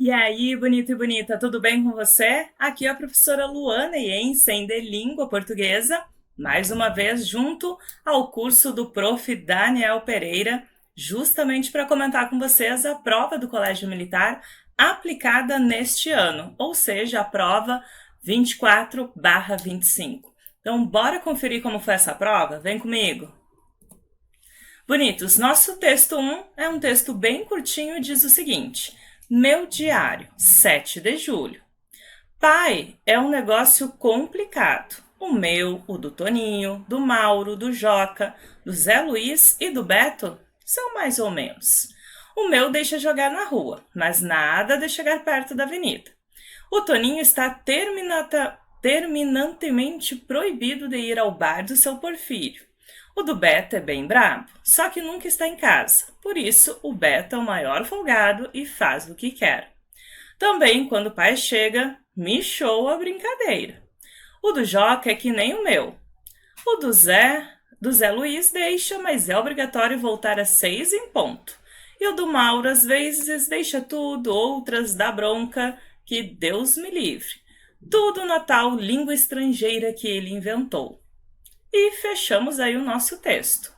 E aí, bonito e bonita, tudo bem com você? Aqui é a professora Luana Jensen, de Língua Portuguesa, mais uma vez junto ao curso do Prof. Daniel Pereira, justamente para comentar com vocês a prova do Colégio Militar aplicada neste ano, ou seja, a prova 24/25. Então, bora conferir como foi essa prova? Vem comigo! Bonitos, nosso texto 1 é um texto bem curtinho e diz o seguinte: Meu diário, 7 de julho. Pai é um negócio complicado. O meu, o do Toninho, do Mauro, do Joca, do Zé Luiz e do Beto são mais ou menos. O meu deixa jogar na rua, mas nada de chegar perto da avenida. O Toninho está terminantemente proibido de ir ao bar do seu Porfírio. O do Beto é bem brabo, só que nunca está em casa. Por isso, o Beto é o maior folgado e faz o que quer. Também, quando o pai chega, michou a brincadeira. O do Joca é que nem o meu. O do Zé Luiz deixa, mas é obrigatório voltar às 6 em ponto. E o do Mauro, às vezes, deixa tudo, outras dá bronca, que Deus me livre. Tudo na tal língua estrangeira que ele inventou. E fechamos aí o nosso texto.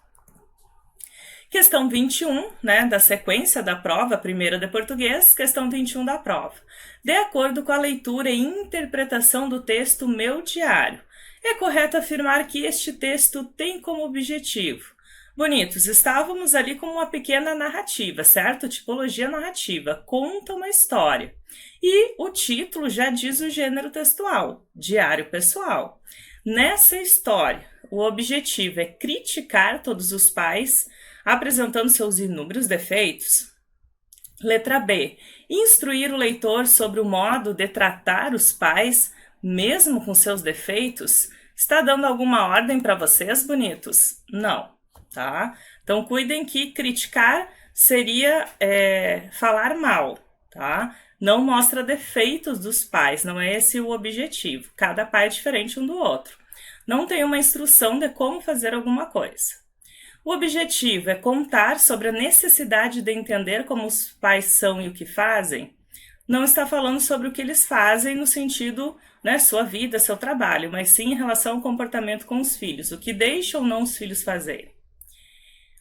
Questão 21, né, da sequência da prova, primeira de português, questão 21 da prova. De acordo com a leitura e interpretação do texto Meu Diário, é correto afirmar que este texto tem como objetivo. Bonitos, estávamos ali com uma pequena narrativa, certo? Tipologia narrativa, conta uma história. E o título já diz o gênero textual, diário pessoal. Nessa história, o objetivo é criticar todos os pais, apresentando seus inúmeros defeitos. Letra B. Instruir o leitor sobre o modo de tratar os pais, mesmo com seus defeitos. Está dando alguma ordem para vocês, bonitos? Não, tá? Então, cuidem que criticar seria falar mal, tá? Não mostra defeitos dos pais, não é esse o objetivo. Cada pai é diferente um do outro. Não tem uma instrução de como fazer alguma coisa. O objetivo é contar sobre a necessidade de entender como os pais são e o que fazem. Não está falando sobre o que eles fazem no sentido, né, sua vida, seu trabalho, mas sim em relação ao comportamento com os filhos, o que deixam ou não os filhos fazerem.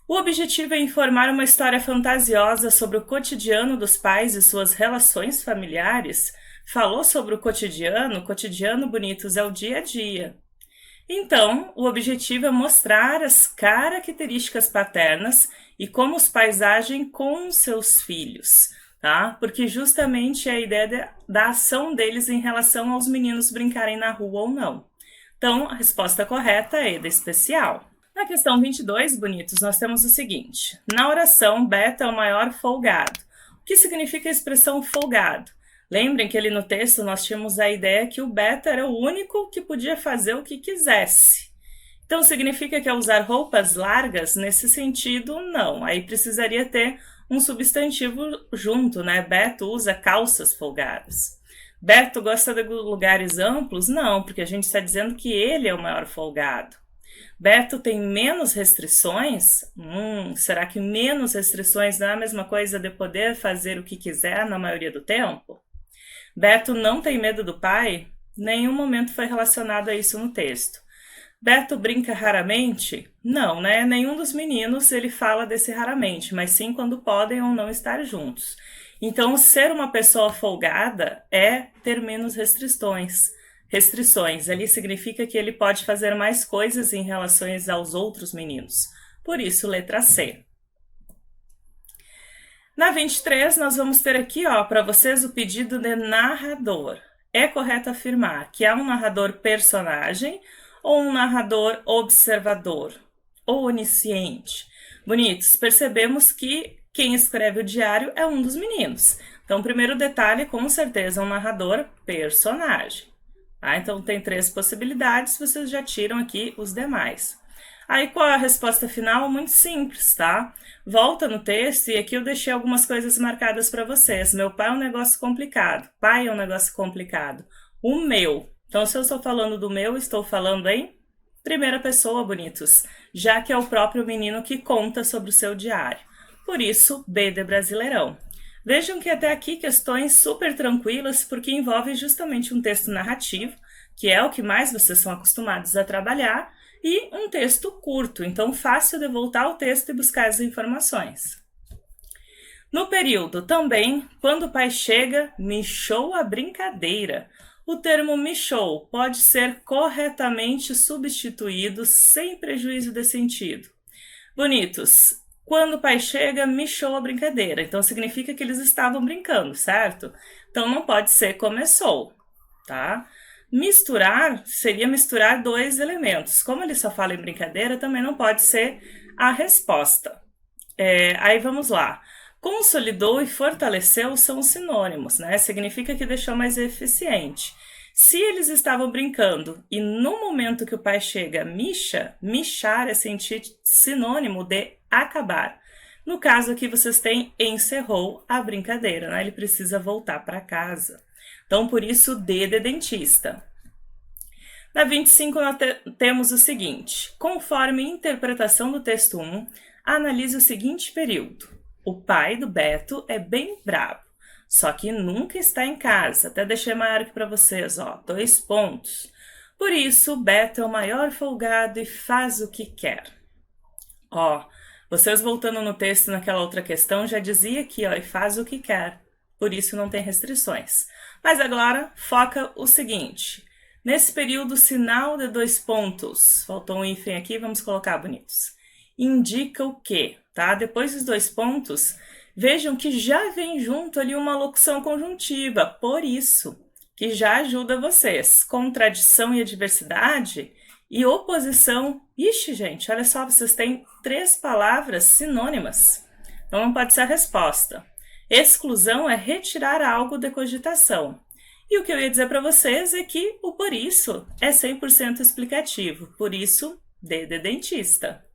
O objetivo é informar uma história fantasiosa sobre o cotidiano dos pais e suas relações familiares. Falou sobre o cotidiano, bonitos, é o dia a dia. Então, o objetivo é mostrar as características paternas e como os pais agem com seus filhos, tá? Porque justamente é a ideia da ação deles em relação aos meninos brincarem na rua ou não. Então, a resposta correta é de especial. Na questão 22, bonitos, nós temos o seguinte. Na oração, Beto é o maior folgado. O que significa a expressão folgado? Lembrem que ali no texto nós tínhamos a ideia que o Beto era o único que podia fazer o que quisesse. Então, significa que ao usar roupas largas? Nesse sentido, não. Aí precisaria ter um substantivo junto, né? Beto usa calças folgadas. Beto gosta de lugares amplos? Não, porque a gente está dizendo que ele é o maior folgado. Beto tem menos restrições? Será que menos restrições não é a mesma coisa de poder fazer o que quiser na maioria do tempo? Beto não tem medo do pai? Nenhum momento foi relacionado a isso no texto. Beto brinca raramente? Não, né? Nenhum dos meninos ele fala desse raramente, mas sim quando podem ou não estar juntos. Então, ser uma pessoa folgada é ter menos restrições. Ali significa que ele pode fazer mais coisas em relação aos outros meninos. Por isso, letra C. Na 23, nós vamos ter aqui, para vocês o pedido de narrador. É correto afirmar que há um narrador personagem ou um narrador observador ou onisciente. Bonitos, percebemos que quem escreve o diário é um dos meninos. Então, o primeiro detalhe, com certeza, é um narrador personagem. Então, tem 3 possibilidades, vocês já tiram aqui os demais. Aí, qual é a resposta final? Muito simples, tá? Volta no texto e aqui eu deixei algumas coisas marcadas para vocês. Meu pai é um negócio complicado. Pai é um negócio complicado. O meu. Então, se eu estou falando do meu, estou falando em primeira pessoa, bonitos, já que é o próprio menino que conta sobre o seu diário. Por isso, B de Brasileirão. Vejam que até aqui questões super tranquilas, porque envolvem justamente um texto narrativo, que é o que mais vocês são acostumados a trabalhar, e um texto curto, então fácil de voltar ao texto e buscar as informações. No período também, quando o pai chega, michou a brincadeira. O termo michou pode ser corretamente substituído sem prejuízo de sentido. Bonitos, quando o pai chega, michou a brincadeira. Então significa que eles estavam brincando, certo? Então não pode ser começou, tá? Misturar seria misturar dois elementos. Como ele só fala em brincadeira, também não pode ser a resposta. Aí vamos lá. Consolidou e fortaleceu são sinônimos, né? Significa que deixou mais eficiente. Se eles estavam brincando e no momento que o pai chega, micha, michar é sinônimo de acabar. No caso aqui vocês têm encerrou a brincadeira, né? Ele precisa voltar para casa. Então, por isso, D de dentista. Na 25, nós temos o seguinte: conforme interpretação do texto 1, analise o seguinte período. O pai do Beto é bem bravo, só que nunca está em casa. Até deixei maior aqui para vocês, ó, 2 pontos. Por isso, o Beto é o maior folgado e faz o que quer. Ó, vocês voltando no texto naquela outra questão, já dizia aqui, ó, e faz o que quer. Por isso não tem restrições. Mas agora, foca o seguinte. Nesse período, sinal de 2 pontos. Faltou um hífen aqui, vamos colocar bonitos. Indica o quê? Tá? Depois dos 2 pontos, vejam que já vem junto ali uma locução conjuntiva, por isso, que já ajuda vocês. Contradição e adversidade e oposição. Ixi, gente, olha só, vocês têm 3 palavras sinônimas. Então não pode ser a resposta. Exclusão é retirar algo de cogitação. E o que eu ia dizer para vocês é que o por isso é 100% explicativo. Por isso, D de dentista.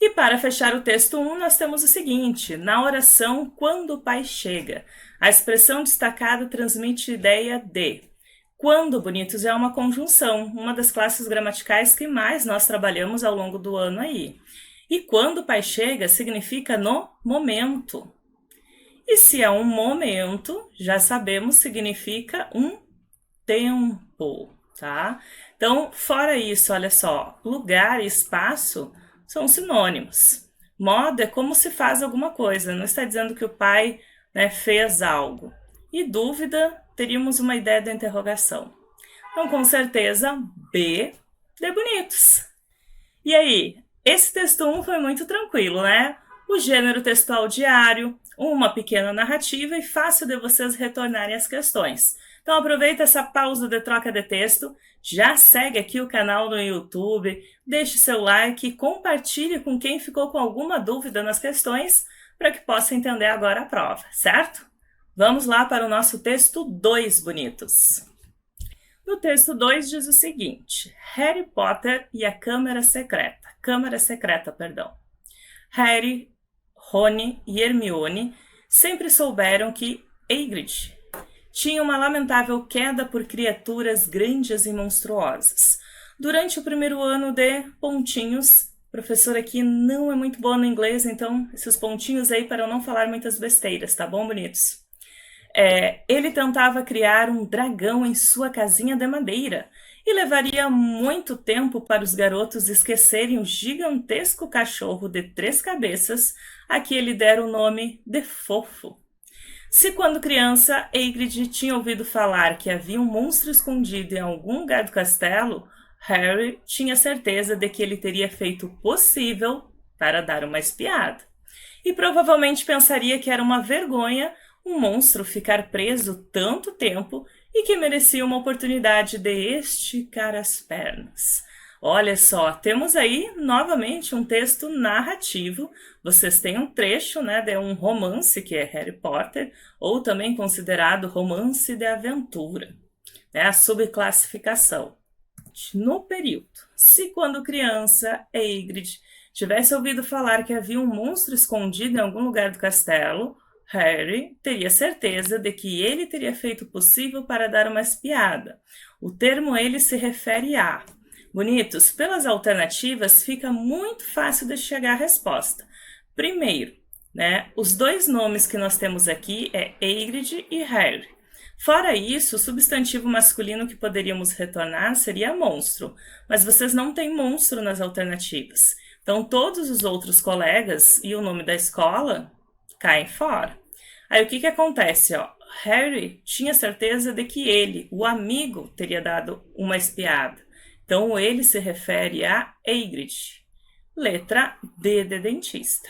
E para fechar o texto 1, nós temos o seguinte: na oração, quando o pai chega, a expressão destacada transmite ideia de. Quando, bonitos, é uma conjunção, uma das classes gramaticais que mais nós trabalhamos ao longo do ano aí. E quando o pai chega, significa no momento. E se é um momento, já sabemos, significa um tempo, tá? Então, fora isso, olha só, lugar e espaço são sinônimos. Modo é como se faz alguma coisa, não está dizendo que o pai, né, fez algo. E dúvida, teríamos uma ideia da interrogação. Então, com certeza, B de bonitos. E aí, esse texto 1 foi muito tranquilo, né? O gênero textual diário, uma pequena narrativa e fácil de vocês retornarem às questões. Então aproveita essa pausa de troca de texto, já segue aqui o canal no YouTube, deixe seu like e compartilhe com quem ficou com alguma dúvida nas questões para que possa entender agora a prova, certo? Vamos lá para o nosso texto 2, bonitos. No texto 2 diz o seguinte: Harry Potter e a Câmara Secreta. Harry, Rony e Hermione sempre souberam que Hagrid tinha uma lamentável queda por criaturas grandes e monstruosas. Durante o primeiro ano de pontinhos, a professora aqui não é muito boa no inglês, então esses pontinhos aí para eu não falar muitas besteiras, tá bom, bonitos? Ele tentava criar um dragão em sua casinha de madeira e levaria muito tempo para os garotos esquecerem o gigantesco cachorro de 3 cabeças a que ele dera o nome de Fofo. Se quando criança Hagrid tinha ouvido falar que havia um monstro escondido em algum lugar do castelo, Harry tinha certeza de que ele teria feito o possível para dar uma espiada. E provavelmente pensaria que era uma vergonha um monstro ficar preso tanto tempo e que merecia uma oportunidade de esticar as pernas. Olha só, temos aí novamente um texto narrativo. Vocês têm um trecho, né, de um romance que é Harry Potter, ou também considerado romance de aventura, né, a subclassificação. No período, se quando criança Hagrid tivesse ouvido falar que havia um monstro escondido em algum lugar do castelo, Harry teria certeza de que ele teria feito o possível para dar uma espiada. O termo ele se refere a... Bonitos, pelas alternativas fica muito fácil de chegar à resposta. Primeiro, né? Os dois nomes que nós temos aqui é Eiride e Harry. Fora isso, o substantivo masculino que poderíamos retornar seria monstro, mas vocês não têm monstro nas alternativas. Então, todos os outros colegas e o nome da escola caem fora. Aí, o que acontece? Ó? Harry tinha certeza de que ele, o amigo, teria dado uma espiada. Então, ele se refere a Hagrid. Letra D de dentista.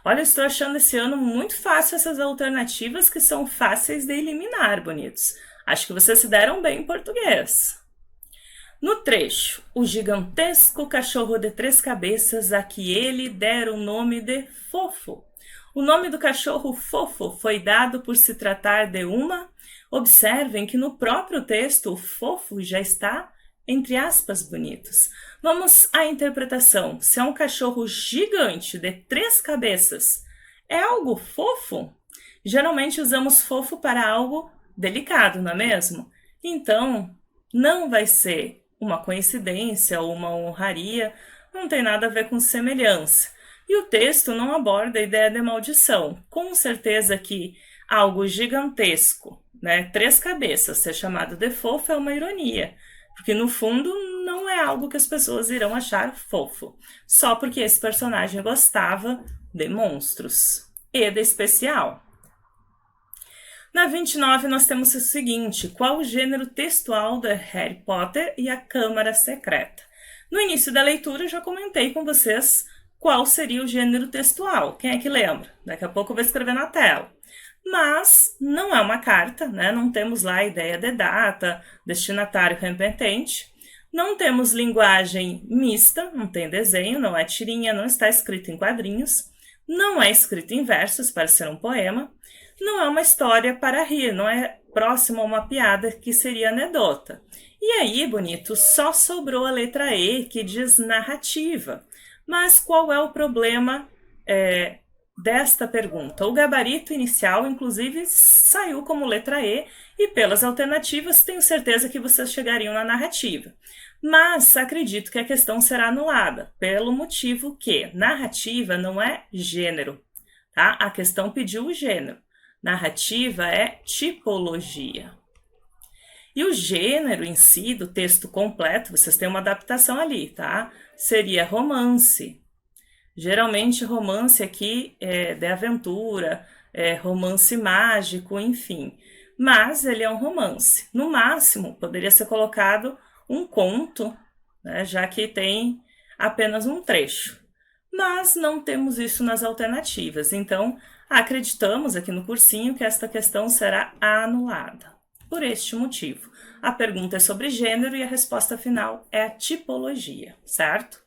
Olha, eu estou achando esse ano muito fácil essas alternativas que são fáceis de eliminar, bonitos. Acho que vocês se deram bem em português. No trecho, o gigantesco cachorro de 3 cabeças a que ele dera o nome de Fofo. O nome do cachorro Fofo foi dado por se tratar de uma... Observem que no próprio texto o Fofo já está entre aspas bonitos. Vamos à interpretação. Se é um cachorro gigante de 3 cabeças, é algo fofo? Geralmente usamos fofo para algo delicado, não é mesmo? Então, não vai ser uma coincidência ou uma honraria, não tem nada a ver com semelhança. E o texto não aborda a ideia de maldição. Com certeza que algo gigantesco, né, 3 cabeças, ser chamado de fofo é uma ironia. Porque no fundo não é algo que as pessoas irão achar fofo, só porque esse personagem gostava de monstros e de especial. Na 29 nós temos o seguinte: qual o gênero textual de Harry Potter e a Câmara Secreta? No início da leitura eu já comentei com vocês qual seria o gênero textual. Quem é que lembra? Daqui a pouco eu vou escrever na tela. Mas não é uma carta, né? Não temos lá a ideia de data, destinatário repetente, não temos linguagem mista, não tem desenho, não é tirinha, não está escrito em quadrinhos, não é escrito em versos para ser um poema, não é uma história para rir, não é próximo a uma piada que seria anedota. E aí, bonito, só sobrou a letra E, que diz narrativa. Mas qual é o problema desta pergunta? O gabarito inicial, inclusive, saiu como letra E, e pelas alternativas tenho certeza que vocês chegariam na narrativa. Mas acredito que a questão será anulada, pelo motivo que narrativa não é gênero, tá? A questão pediu o gênero. Narrativa é tipologia. E o gênero em si, do texto completo, vocês têm uma adaptação ali, tá? Seria romance. Geralmente romance aqui é de aventura, romance mágico, enfim. Mas ele é um romance. No máximo, poderia ser colocado um conto, né, já que tem apenas um trecho. Mas não temos isso nas alternativas. Então, acreditamos aqui no cursinho que esta questão será anulada. Por este motivo, a pergunta é sobre gênero e a resposta final é a tipologia, certo?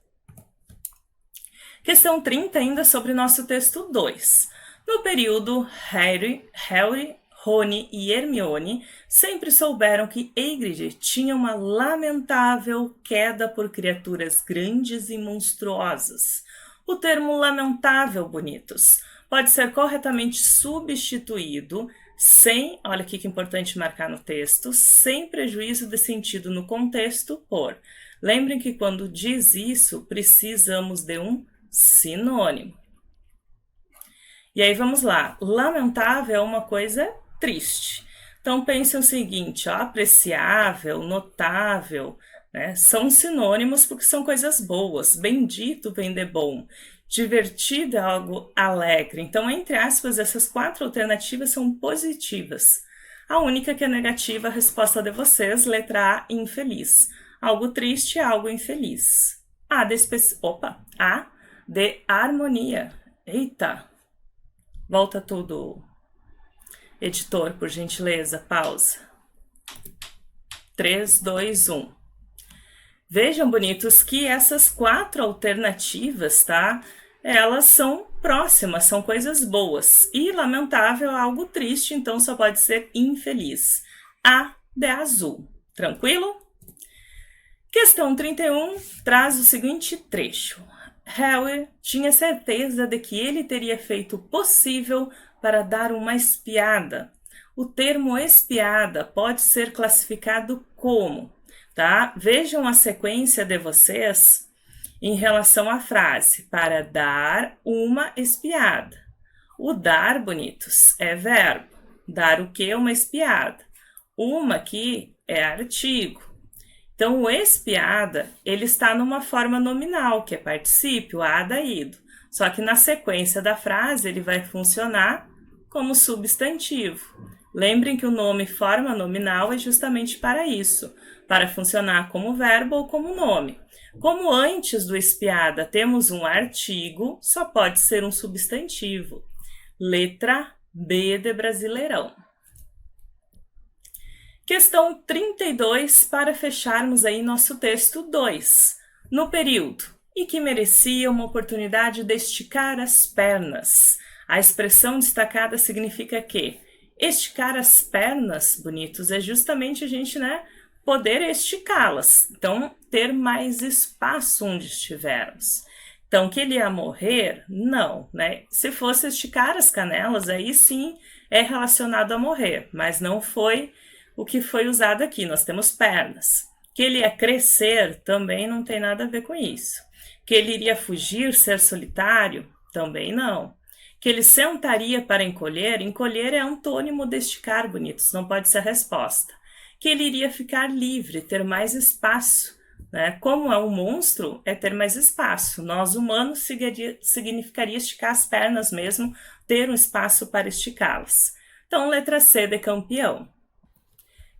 Questão 30 ainda sobre nosso texto 2. No período, Harry, Rony e Hermione sempre souberam que Hagrid tinha uma lamentável queda por criaturas grandes e monstruosas. O termo lamentável, bonitos, pode ser corretamente substituído sem, olha aqui que importante marcar no texto, sem prejuízo de sentido no contexto por. Lembrem que quando diz isso, precisamos de um sinônimo. E aí vamos lá, lamentável é uma coisa triste. Então pensem o seguinte, ó, apreciável, notável, né? São sinônimos porque são coisas boas. Bendito vem de bom. Divertido é algo alegre. Então, entre aspas, essas 4 alternativas são positivas. A única que é negativa, a resposta de vocês, letra A, infeliz. Algo triste é algo infeliz. A de harmonia. Eita! Volta tudo. Editor, por gentileza, pausa. 3, 2, 1. Vejam, bonitos, que essas 4 alternativas, tá? Elas são próximas, são coisas boas. E lamentável é algo triste, então só pode ser infeliz. A de azul. Tranquilo? Questão 31 traz o seguinte trecho. Harry tinha certeza de que ele teria feito o possível para dar uma espiada. O termo espiada pode ser classificado como, tá? Vejam a sequência de vocês em relação à frase, para dar uma espiada. O dar, bonitos, é verbo. Dar o quê? Uma espiada. Uma aqui é artigo. Então, o espiada, ele está numa forma nominal, que é particípio, adaído. Só que na sequência da frase, ele vai funcionar como substantivo. Lembrem que o nome forma nominal é justamente para isso, para funcionar como verbo ou como nome. Como antes do espiada temos um artigo, só pode ser um substantivo. Letra B de Brasileirão. Questão 32, para fecharmos aí nosso texto 2. No período, e que merecia uma oportunidade de esticar as pernas. A expressão destacada significa que esticar as pernas, bonitos, é justamente a gente, poder esticá-las. Então, ter mais espaço onde estivermos. Então, que ele ia morrer? Não, Se fosse esticar as canelas, aí sim é relacionado a morrer, mas não foi o que foi usado aqui. Nós temos pernas. Que ele ia crescer também não tem nada a ver com isso. Que ele iria fugir, ser solitário? Também não. Que ele sentaria para encolher? Encolher é antônimo de esticar, bonitos, não pode ser a resposta. Que ele iria ficar livre, ter mais espaço. Como é um monstro, é ter mais espaço. Nós, humanos, significaria esticar as pernas mesmo, ter um espaço para esticá-las. Então, letra C de campeão.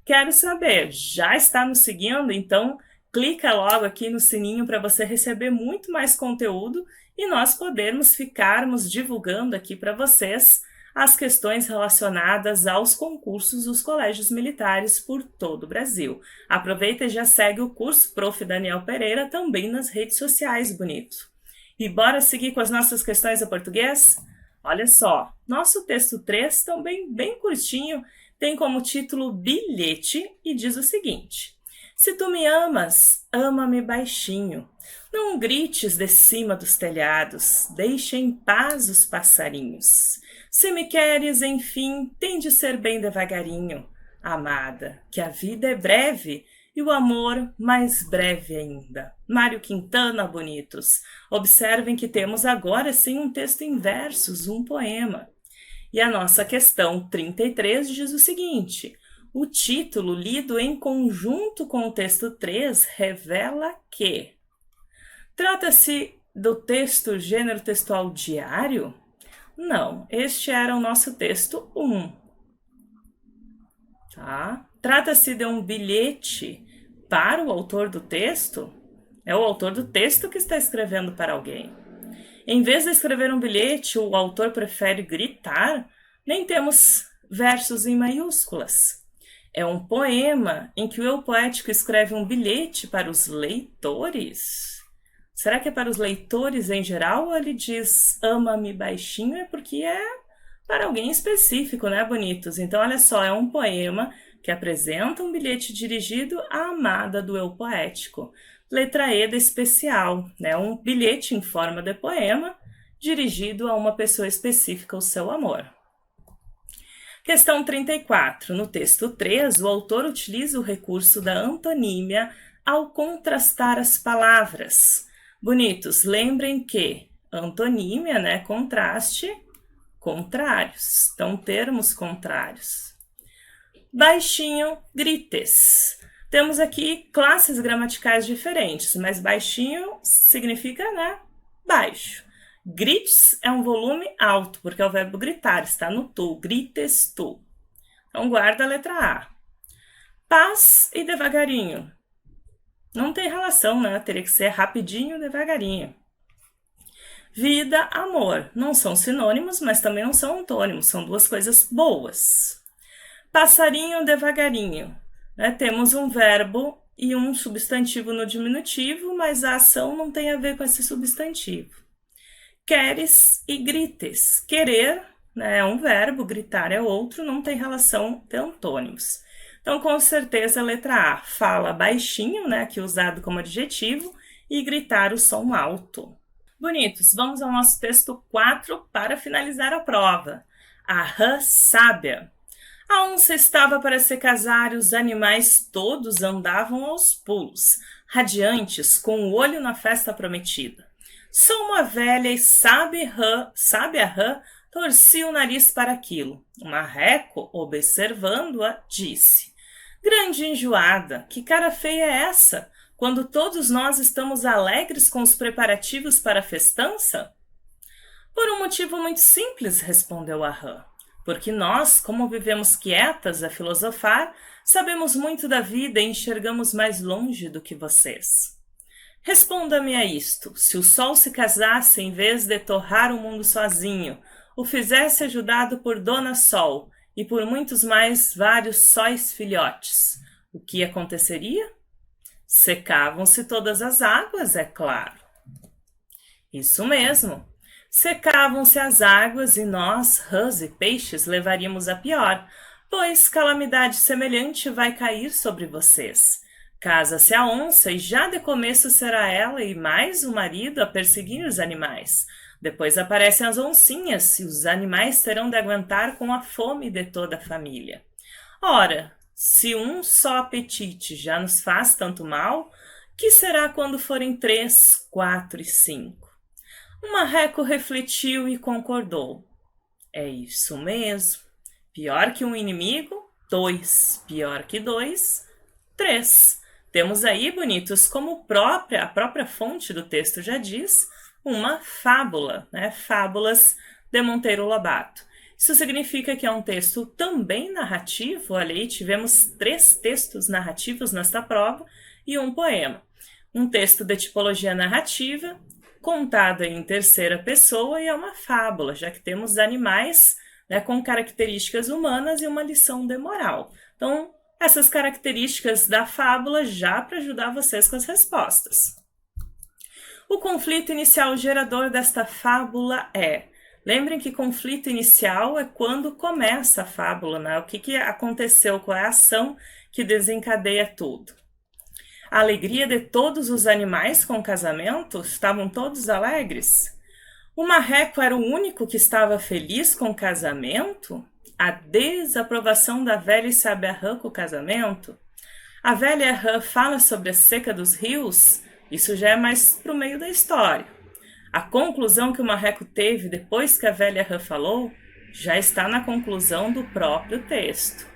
Quero saber, já está nos seguindo? Então, clica logo aqui no sininho para você receber muito mais conteúdo e nós ficarmos divulgando aqui para vocês as questões relacionadas aos concursos dos colégios militares por todo o Brasil. Aproveita e já segue o curso Prof. Daniel Pereira também nas redes sociais, bonito. E bora seguir com as nossas questões em português? Olha só, nosso texto 3, também bem curtinho, tem como título Bilhete e diz o seguinte: se tu me amas, ama-me baixinho. Não grites de cima dos telhados, deixa em paz os passarinhos. Se me queres, enfim, tem de ser bem devagarinho. Amada, que a vida é breve e o amor mais breve ainda. Mário Quintana, bonitos. Observem que temos agora sim um texto em versos, um poema. E a nossa questão 33 diz o seguinte: o título, lido em conjunto com o texto 3, revela que trata-se do texto gênero textual diário? Não, este era o nosso texto 1. Tá? Trata-se de um bilhete para o autor do texto? É o autor do texto que está escrevendo para alguém. Em vez de escrever um bilhete, o autor prefere gritar? Nem temos versos em maiúsculas. É um poema em que o eu poético escreve um bilhete para os leitores? Será que é para os leitores em geral ou ele diz ama-me baixinho? É porque é para alguém específico, bonitos? Então, olha só, é um poema que apresenta um bilhete dirigido à amada do eu poético. Letra E da especial, um bilhete em forma de poema dirigido a uma pessoa específica, o seu amor. Questão 34. No texto 3, o autor utiliza o recurso da antonímia ao contrastar as palavras. Bonitos, lembrem que antonímia, contraste, contrários. Então, termos contrários. Baixinho, grites. Temos aqui classes gramaticais diferentes, mas baixinho significa, baixo. Grites é um volume alto, porque é o verbo gritar, está no tu, grites tu. Então, guarda a letra A. Paz e devagarinho. Não tem relação, Teria que ser rapidinho, devagarinho. Vida, amor. Não são sinônimos, mas também não são antônimos, são duas coisas boas. Passarinho, devagarinho. Temos um verbo e um substantivo no diminutivo, mas a ação não tem a ver com esse substantivo. Queres e grites. Querer é um verbo, gritar é outro, não tem relação de antônimos. Então, com certeza, a letra A fala baixinho, aqui usado como adjetivo, e gritar o som alto. Bonitos, vamos ao nosso texto 4 para finalizar a prova. A rã sábia. A onça estava para se casar e os animais todos andavam aos pulos, radiantes, com o olho na festa prometida. Sou uma velha e sabe a rã torcia o nariz para aquilo. O marreco, observando-a, disse: Grande enjoada, que cara feia é essa, quando todos nós estamos alegres com os preparativos para a festança? Por um motivo muito simples, respondeu a rã. Porque nós, como vivemos quietas a filosofar, sabemos muito da vida e enxergamos mais longe do que vocês. Responda-me a isto: se o sol se casasse em vez de torrar o mundo sozinho, o fizesse ajudado por Dona Sol e por muitos mais vários sóis filhotes, o que aconteceria? Secavam-se todas as águas, é claro. Isso mesmo. Secavam-se as águas e nós, rãs e peixes, levaríamos a pior, pois calamidade semelhante vai cair sobre vocês. Casa-se a onça e já de começo será ela e mais o marido a perseguir os animais. Depois aparecem as oncinhas e os animais terão de aguentar com a fome de toda a família. Ora, se um só apetite já nos faz tanto mal, que será quando forem 3, 4 e 5? O marreco refletiu e concordou. É isso mesmo. Pior que um inimigo, 2. Pior que 2, 3. Temos aí, bonitos, como a própria fonte do texto já diz, uma fábula, né? Fábulas de Monteiro Lobato. Isso significa que é um texto também narrativo. Olha aí, tivemos 3 textos narrativos nesta prova e um poema. Um texto de tipologia narrativa, contado em terceira pessoa, e é uma fábula, já que temos animais, né, com características humanas e uma lição de moral. Então, essas características da fábula já para ajudar vocês com as respostas. O conflito inicial gerador desta fábula é... Lembrem que conflito inicial é quando começa a fábula, né? O que aconteceu, qual é a ação que desencadeia tudo. A alegria de todos os animais com o casamento? Estavam todos alegres? O marreco era o único que estava feliz com o casamento? A desaprovação da velha e sábia rã com o casamento? A velha rã fala sobre a seca dos rios? Isso já é mais para o meio da história. A conclusão que o marreco teve depois que a velha rã falou já está na conclusão do próprio texto.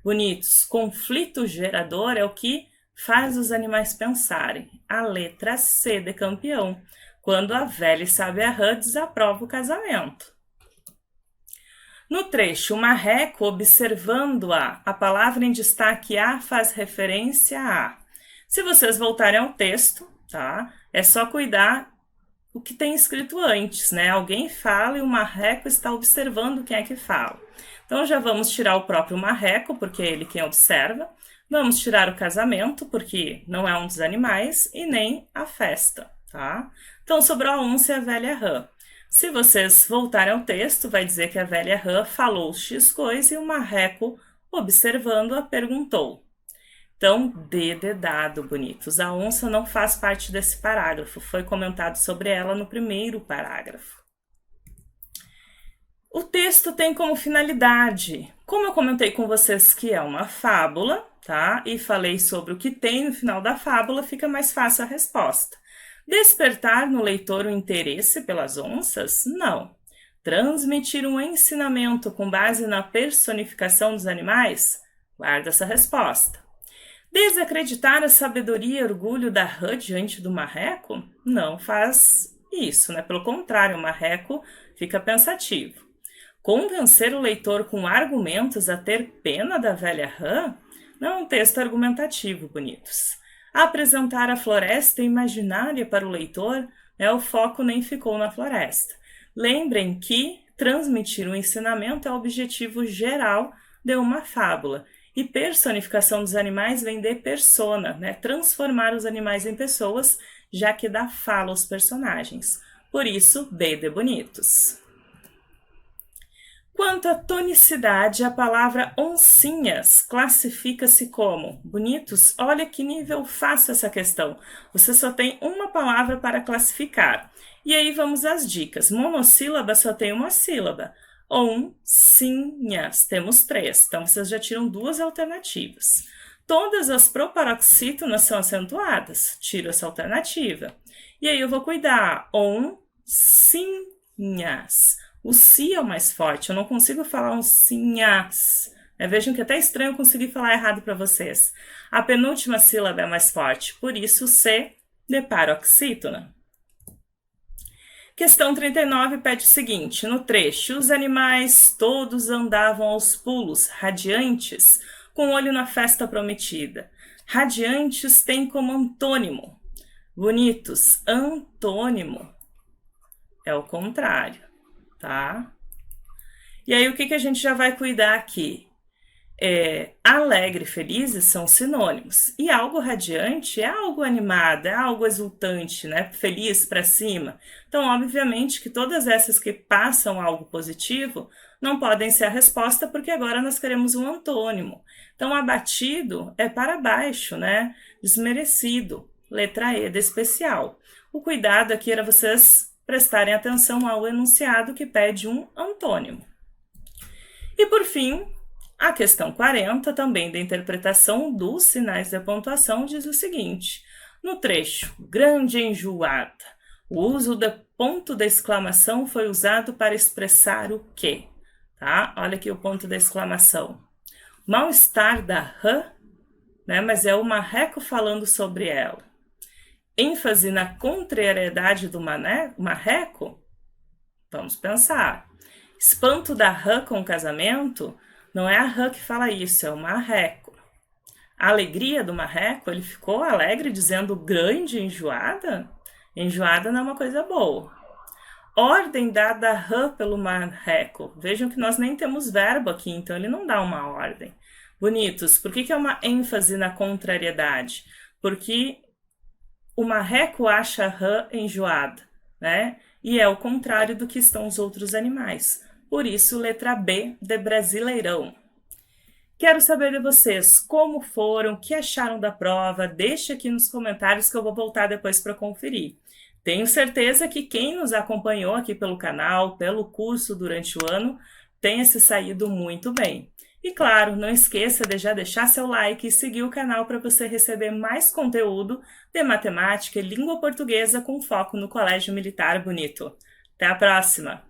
Bonitos, conflito gerador é o que faz os animais pensarem. A letra C de campeão, quando a velha e sábia rã desaprova o casamento. No trecho, o marreco, observando-a, a palavra em destaque A faz referência a. Se vocês voltarem ao texto, tá? É só cuidar o que tem escrito antes, né? Alguém fala e o marreco está observando quem é que fala. Então já vamos tirar o próprio marreco, porque é ele quem observa. Vamos tirar o casamento, porque não é um dos animais, e nem a festa, tá? Então sobrou a onça e a velha rã. Se vocês voltarem ao texto, vai dizer que a velha rã falou X coisa e o marreco, observando-a, perguntou. Então, D de dado, bonitos. A onça não faz parte desse parágrafo, foi comentado sobre ela no primeiro parágrafo. O texto tem como finalidade, como eu comentei com vocês que é uma fábula, tá? E falei sobre o que tem no final da fábula, fica mais fácil a resposta. Despertar no leitor o interesse pelas onças? Não. Transmitir um ensinamento com base na personificação dos animais? Guarda essa resposta. Desacreditar a sabedoria e orgulho da rã diante do marreco? Não faz isso, né? Pelo contrário, o marreco fica pensativo. Convencer o leitor com argumentos a ter pena da velha rã? Não é um texto argumentativo, bonitos. Apresentar a floresta imaginária para o leitor, né? O foco nem ficou na floresta. Lembrem que transmitir um ensinamento é o objetivo geral de uma fábula. E personificação dos animais vem de persona, né? Transformar os animais em pessoas, já que dá fala aos personagens. Por isso, B de bonitos. Quanto à tonicidade, a palavra oncinhas classifica-se como bonitos. Olha que nível fácil essa questão. Você só tem uma palavra para classificar. E aí vamos às dicas. Monossílaba só tem uma sílaba. Oncinhas, temos 3. Então, vocês já tiram 2 alternativas. Todas as proparoxítonas são acentuadas. Tiro essa alternativa. E aí eu vou cuidar. Oncinhas. O si é o mais forte, eu não consigo falar um sinhas. Vejam que até é estranho eu conseguir falar errado para vocês. A penúltima sílaba é mais forte, por isso o C de paroxítona. Questão 39 pede o seguinte, no trecho, os animais todos andavam aos pulos, radiantes, com olho na festa prometida. Radiantes tem como antônimo. Bonitos, antônimo é o contrário, tá? E aí o que a gente já vai cuidar aqui? Alegre e felizes são sinônimos. E algo radiante é algo animado, é algo exultante, né? Feliz para cima. Então, obviamente que todas essas que passam algo positivo não podem ser a resposta, porque agora nós queremos um antônimo. Então, abatido é para baixo, né? Desmerecido. Letra E de especial. O cuidado aqui era vocês prestarem atenção ao enunciado que pede um antônimo. E por fim, a questão 40, também da interpretação dos sinais de pontuação, diz o seguinte, no trecho, grande enjoada, o uso do ponto de exclamação foi usado para expressar o quê? Tá? Olha aqui o ponto de exclamação. Mal-estar da rã, né? Mas é o marreco falando sobre ela. ênfase na contrariedade do marreco? Vamos pensar. Espanto da rã com o casamento? Não é a rã que fala isso, é o marreco. A alegria do marreco, ele ficou alegre dizendo grande enjoada? Enjoada não é uma coisa boa. Ordem dada a rã pelo marreco. Vejam que nós nem temos verbo aqui, então ele não dá uma ordem. Bonitos, por que é uma ênfase na contrariedade? Porque o marreco acha a rã enjoada, né? E é o contrário do que estão os outros animais. Por isso, letra B de Brasileirão. Quero saber de vocês como foram, o que acharam da prova. Deixe aqui nos comentários que eu vou voltar depois para conferir. Tenho certeza que quem nos acompanhou aqui pelo canal, pelo curso durante o ano, tenha se saído muito bem. E claro, não esqueça de já deixar seu like e seguir o canal para você receber mais conteúdo de matemática e língua portuguesa com foco no Colégio Militar Bonito. Até a próxima!